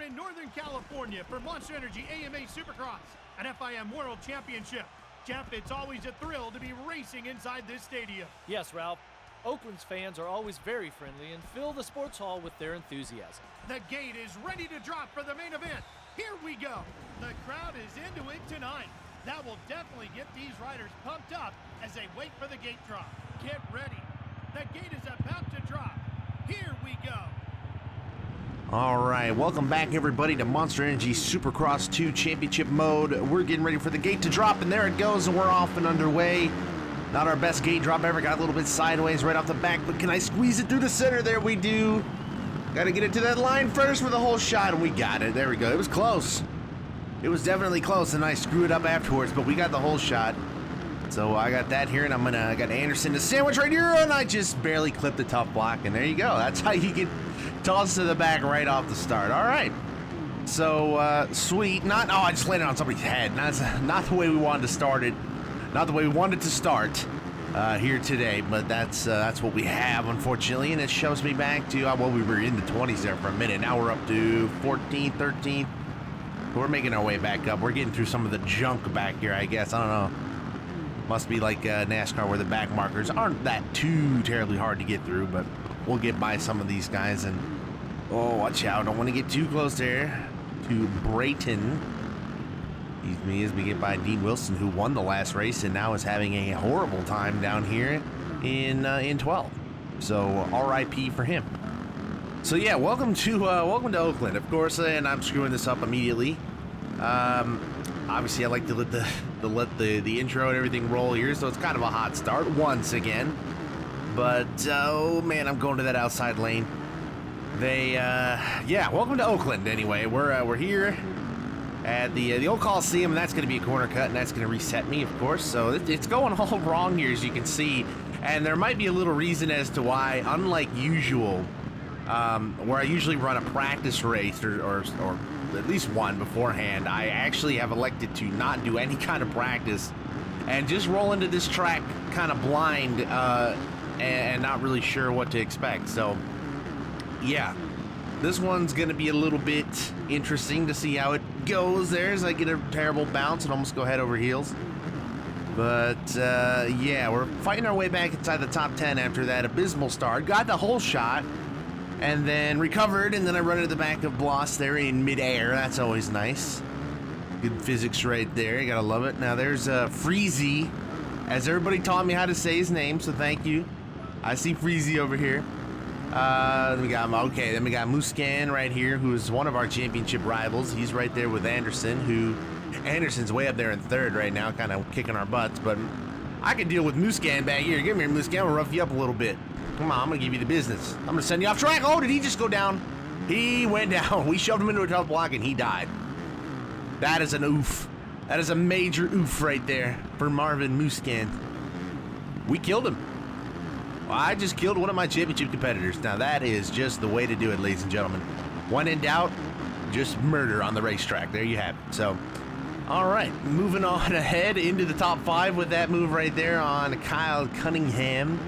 in Northern California for Monster Energy AMA Supercross and FIM World Championship. Jeff, it's always a thrill to be racing inside this stadium. Yes, Ralph. Oakland's fans are always very friendly and fill the sports hall with their enthusiasm. The gate is ready to drop for the main event. Here we go. The crowd is into it tonight. That will definitely get these riders pumped up as they wait for the gate drop. Get ready. The gate is about to drop. Here we go. All right, welcome back everybody to Monster Energy Supercross 2 Championship Mode. We're getting ready for the gate to drop, and there it goes, and we're off and underway. Not our best gate drop ever, got a little bit sideways right off the back, but can I squeeze it through the center? There we do. Got to get it to that line first with a whole shot, and we got it. There we go. It was close. It was definitely close, and I screwed it up afterwards, but we got the whole shot. So I got that here, and I got Anderson to sandwich right here, and I just barely clipped the tough block, and there you go. That's how you get tossed to the back right off the start. All right. So, sweet. I just landed on somebody's head. That's not the way we wanted to start it. Not the way we wanted to start here today, but that's what we have, unfortunately, and it shoves me back to, well, we were in the 20s there for a minute. Now we're up to 14th, 13th. We're making our way back up. We're getting through some of the junk back here, I guess. I don't know. Must be like NASCAR where the back markers aren't that too terribly hard to get through, but we'll get by some of these guys. And oh, watch out. Don't want to get too close there to Brayton. Excuse me, as we get by Dean Wilson, who won the last race and now is having a horrible time down here in 12. So RIP for him. So yeah, welcome to Oakland, of course, and I'm screwing this up immediately. Obviously, I like to let the intro and everything roll here, so it's kind of a hot start once again. But oh man, I'm going to that outside lane. Yeah, welcome to Oakland. Anyway, we're here at the old Coliseum, and that's going to be a corner cut, and that's going to reset me, of course. So it's going all wrong here, as you can see, and there might be a little reason as to why, unlike usual. Where I usually run a practice race or at least one beforehand, I actually have elected to not do any kind of practice and just roll into this track kind of blind and not really sure what to expect. So yeah, this one's gonna be a little bit interesting to see how it goes there as I get a terrible bounce and almost go head over heels. But yeah, we're fighting our way back inside the top 10 after that abysmal start. Got the whole shot and then recovered, and then I run into the back of Bloss there in midair. That's always nice. Good physics right there. You gotta love it. Now there's Freezy, as everybody taught me how to say his name, so thank you. I see Freezy over here. Then we got Musquin right here, who is one of our championship rivals. He's right there with Anderson, Anderson's way up there in third right now, kind of kicking our butts, but I can deal with Musquin back here. Give me here, Musquin. We'll rough you up a little bit. Come on, I'm going to give you the business. I'm going to send you off track. Oh, did he just go down? He went down. We shoved him into a tough block, and he died. That is an oof. That is a major oof right there for Marvin Musquin. We killed him. Well, I just killed one of my championship competitors. Now, that is just the way to do it, ladies and gentlemen. When in doubt, just murder on the racetrack. There you have it. So, all right, moving on ahead into the top 5 with that move right there on Kyle Cunningham.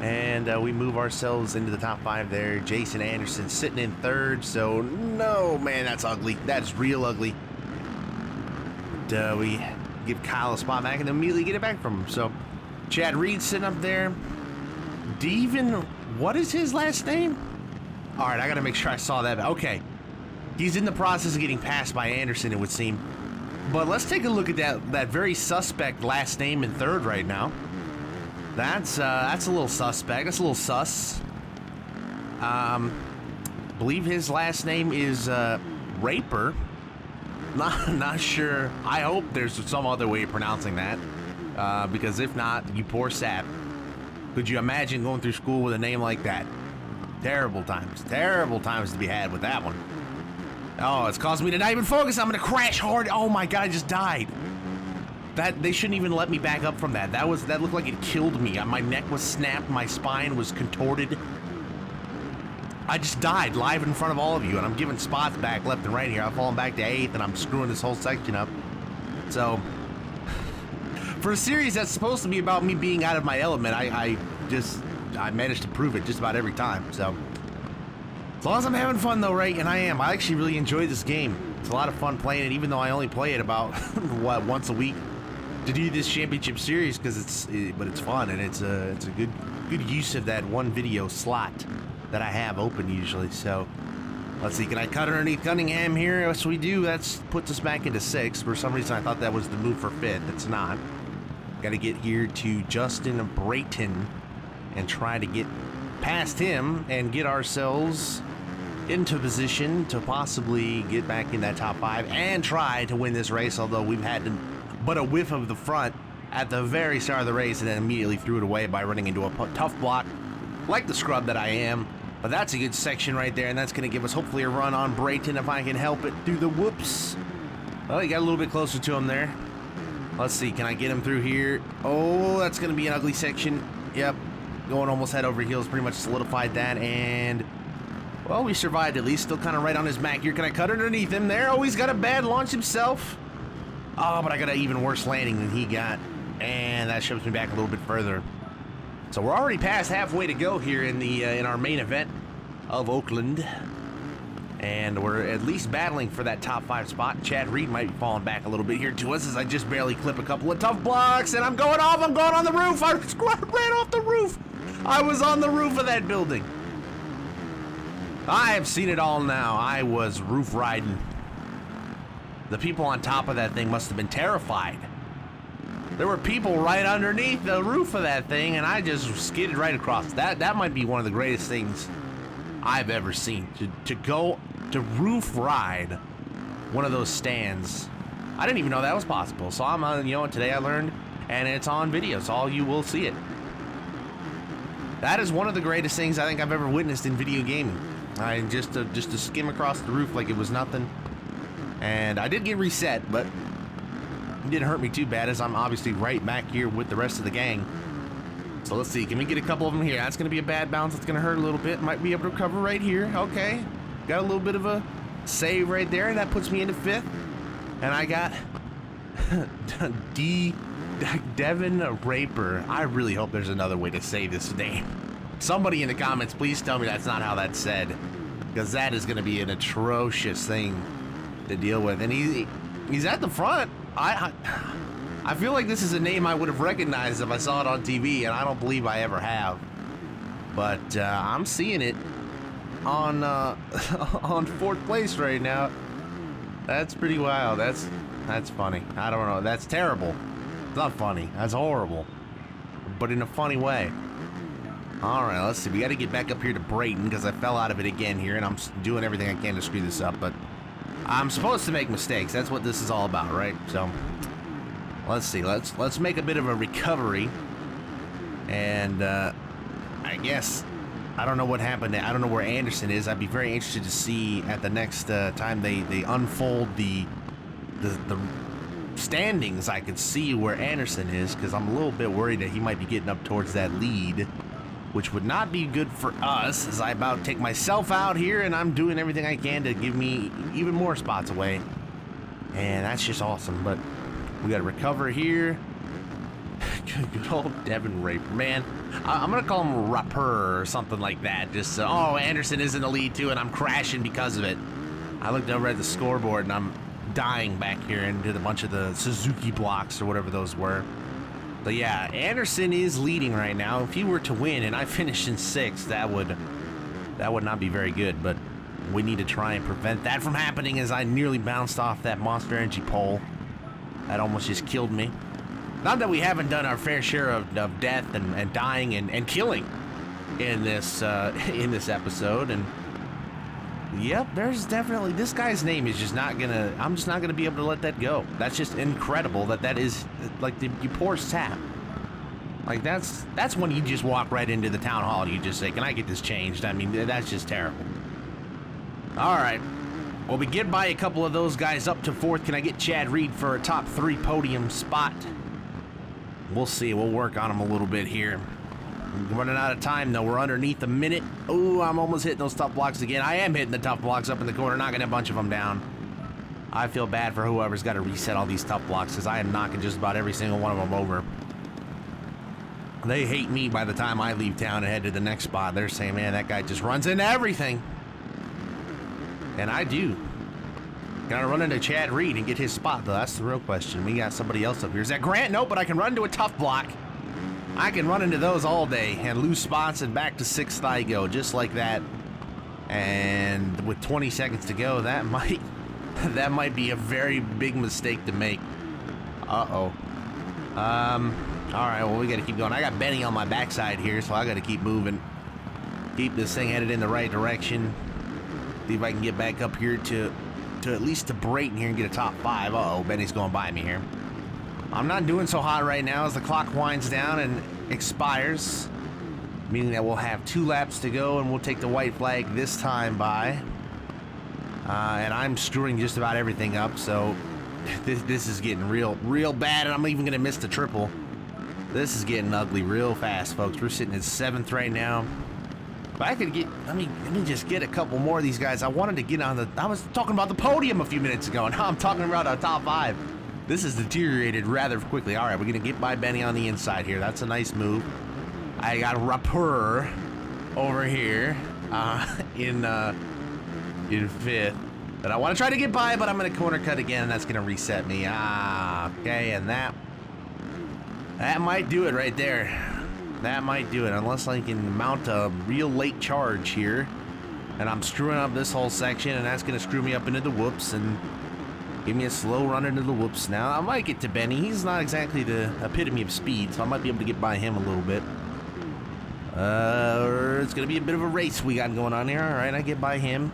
And we move ourselves into the top 5 there. Jason Anderson sitting in third. So, no, man, that's ugly. That's real ugly. But, we give Kyle a spot back and then immediately get it back from him. So, Chad Reed sitting up there. Devin, what is his last name? All right, I got to make sure I saw that. Okay. He's in the process of getting passed by Anderson, it would seem. But let's take a look at that very suspect last name in third right now. That's a little suspect. That's a little sus. Believe his last name is Raper. Not sure. I hope there's some other way of pronouncing that. Because if not, you poor sap. Could you imagine going through school with a name like that? Terrible times to be had with that one. Oh, it's caused me to not even focus. I'm gonna crash hard. Oh my god, I just died. That they shouldn't even let me back up from that. That looked like it killed me. My neck was snapped, my spine was contorted. I just died live in front of all of you, and I'm giving spots back left and right here. I've fallen back to 8th, and I'm screwing this whole section up. So, for a series that's supposed to be about me being out of my element, I managed to prove it just about every time. So, As long as I'm having fun though, right? And I am. I actually really enjoy this game. It's a lot of fun playing it, even though I only play it about, once a week to do this championship series, because but it's fun, and it's a good use of that one video slot that I have open usually. So let's see, can I cut underneath Cunningham here? Yes, we do. That puts us back into 6th. For some reason, I thought that was the move for 5th. It's not. Got to get here to Justin Brayton and try to get past him and get ourselves into position to possibly get back in that top 5 and try to win this race, although we've had but a whiff of the front at the very start of the race and then immediately threw it away by running into a tough block like the scrub that I am. But that's a good section right there, and that's going to give us hopefully a run on Brayton if I can help it through the whoops. Well, he got a little bit closer to him there. Let's see, can I get him through here? Oh, that's going to be an ugly section. Yep, going almost head over heels, pretty much solidified that, and well, we survived at least. Still kind of right on his back here. Can I cut underneath him there? Oh, he's got a bad launch himself. Oh, but I got an even worse landing than he got. And that shoves me back a little bit further. So we're already past halfway to go here in our main event of Oakland. And we're at least battling for that top 5 spot. Chad Reed might be falling back a little bit here to us as I just barely clip a couple of tough blocks. And I'm going off. I'm going on the roof. I ran off the roof. I was on the roof of that building. I have seen it all now. I was roof riding. The people on top of that thing must have been terrified. There were people right underneath the roof of that thing, and I just skidded right across. That might be one of the greatest things I've ever seen. To go to roof ride one of those stands. I didn't even know that was possible. So today I learned, and it's on video, so all you will see it. That is one of the greatest things I think I've ever witnessed in video gaming. Just to skim across the roof like it was nothing. And I did get reset, but it didn't hurt me too bad, as I'm obviously right back here with the rest of the gang. So let's see, can we get a couple of them here? That's going to be a bad bounce. That's going to hurt a little bit. Might be able to recover right here. Okay. Got a little bit of a save right there. That puts me into 5th. And I got Devin Raper. I really hope there's another way to say this name. Somebody in the comments, please tell me that's not how that's said, because that is going to be an atrocious thing to deal with. And he's at the front. I feel like this is a name I would have recognized if I saw it on TV, and I don't believe I ever have. But I'm seeing it on 4th place right now. That's pretty wild. That's funny. I don't know. That's terrible. It's not funny. That's horrible. But in a funny way. All right, let's see. We got to get back up here to Brayton because I fell out of it again here, and I'm doing everything I can to screw this up. But I'm supposed to make mistakes. That's what this is all about, right? So let's see. Let's make a bit of a recovery. And I guess I don't know what happened. I don't know where Anderson is. I'd be very interested to see at the next time they unfold the standings. I could see where Anderson is, because I'm a little bit worried that he might be getting up towards that lead, which would not be good for us, as I about take myself out here, and I'm doing everything I can to give me even more spots away. And that's just awesome. But we got to recover here. Good old Devin Raper, man. I'm gonna call him Rapper or something like that. Just oh, Anderson is in the lead too, and I'm crashing because of it. I looked over at the scoreboard, and I'm dying back here into a bunch of the Suzuki blocks or whatever those were. But yeah, Anderson is leading right now. If he were to win and I finished in 6th, that would not be very good. But we need to try and prevent that from happening, as I nearly bounced off that Monster Energy pole. That almost just killed me. Not that we haven't done our fair share of death and dying and killing in this episode. And yep, there's definitely, this guy's name is just not gonna, I'm just not gonna be able to let that go. That's just incredible that is like the poor sap. Like that's when you just walk right into the town hall and you just say, can I get this changed? I mean, that's just terrible. All right. Well, we get by a couple of those guys up to 4th. Can I get Chad Reed for a top 3 podium spot? We'll see. We'll work on him a little bit here. I'm running out of time, though. We're underneath a minute. Oh, I'm almost hitting those tough blocks again. I am hitting the tough blocks up in the corner, knocking a bunch of them down. I feel bad for whoever's got to reset all these tough blocks, because I am knocking just about every single one of them over. They hate me by the time I leave town and head to the next spot. They're saying, man, that guy just runs into everything. And I do. Can I run into Chad Reed and get his spot, though? That's the real question. We got somebody else up here. Is that Grant? Nope, but I can run into a tough block. I can run into those all day and lose spots, and back to 6th I go, just like that. And with 20 seconds to go, that might be a very big mistake to make. Uh-oh. All right, well, we got to keep going. I got Benny on my backside here, so I got to keep moving. Keep this thing headed in the right direction. See if I can get back up here to at least to Brayton here and get a top 5. Uh-oh, Benny's going by me here. I'm not doing so hot right now as the clock winds down and expires, meaning that we'll have 2 laps to go and we'll take the white flag this time by. And I'm screwing just about everything up, so this is getting real bad, and I'm even going to miss the triple. This is getting ugly real fast, folks. We're sitting at 7th right now. If I could get, let me just get a couple more of these guys. I wanted to get on the, I was talking about the podium a few minutes ago, and now I'm talking about a top 5. This has deteriorated rather quickly. All right, we're going to get by Benny on the inside here. That's a nice move. I got Rappur over here in 5th. But I want to try to get by, but I'm going to corner cut again, and that's going to reset me. Okay, and that might do it right there. That might do it, unless I can mount a real late charge here. And I'm screwing up this whole section, and that's going to screw me up into the whoops and give me a slow run into the whoops. Now, I might get to Benny. He's not exactly the epitome of speed, so I might be able to get by him a little bit. It's going to be a bit of a race we got going on here. All right, I get by him.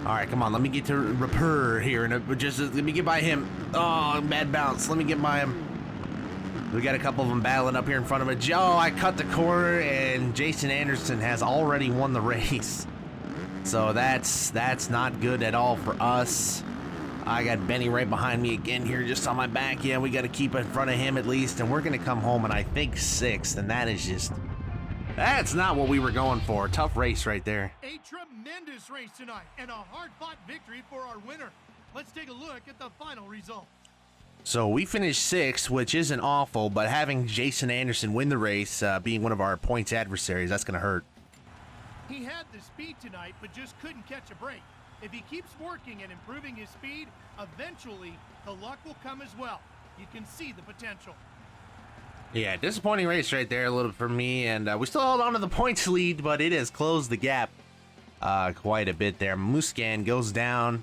All right, come on. Let me get to Rappur here, and just let me get by him. Oh, bad bounce. Let me get by him. We got a couple of them battling up here in front of it. Oh, I cut the corner, and Jason Anderson has already won the race. So that's not good at all for us. I got Benny right behind me again here, just on my back. Yeah, we got to keep in front of him at least, and we're going to come home, and I think 6th, and that is just... That's not what we were going for. Tough race right there. A tremendous race tonight, and a hard-fought victory for our winner. Let's take a look at the final result. So we finished 6th, which isn't awful, but having Jason Anderson win the race, being one of our points adversaries, that's going to hurt. He had the speed tonight, but just couldn't catch a break. If he keeps working and improving his speed, eventually the luck will come as well. You can see the potential. Yeah, disappointing race right there a little for me, and we still hold on to the points lead, but it has closed the gap quite a bit there. Musquin goes down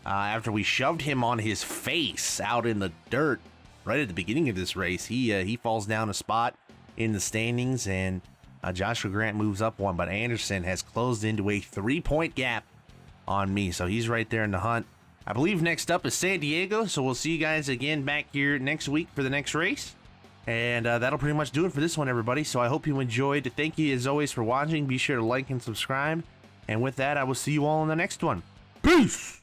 after we shoved him on his face out in the dirt right at the beginning of this race. He falls down a spot in the standings, and Joshua Grant moves up 1, but Anderson has closed into a 3-point gap on me, so he's right there in the hunt. I believe next up is San Diego, so we'll see you guys again back here next week for the next race. And that'll pretty much do it for this one, everybody. So I hope you enjoyed. Thank you, as always, for watching. Be sure to like and subscribe. And with that, I will see you all in the next one. Peace!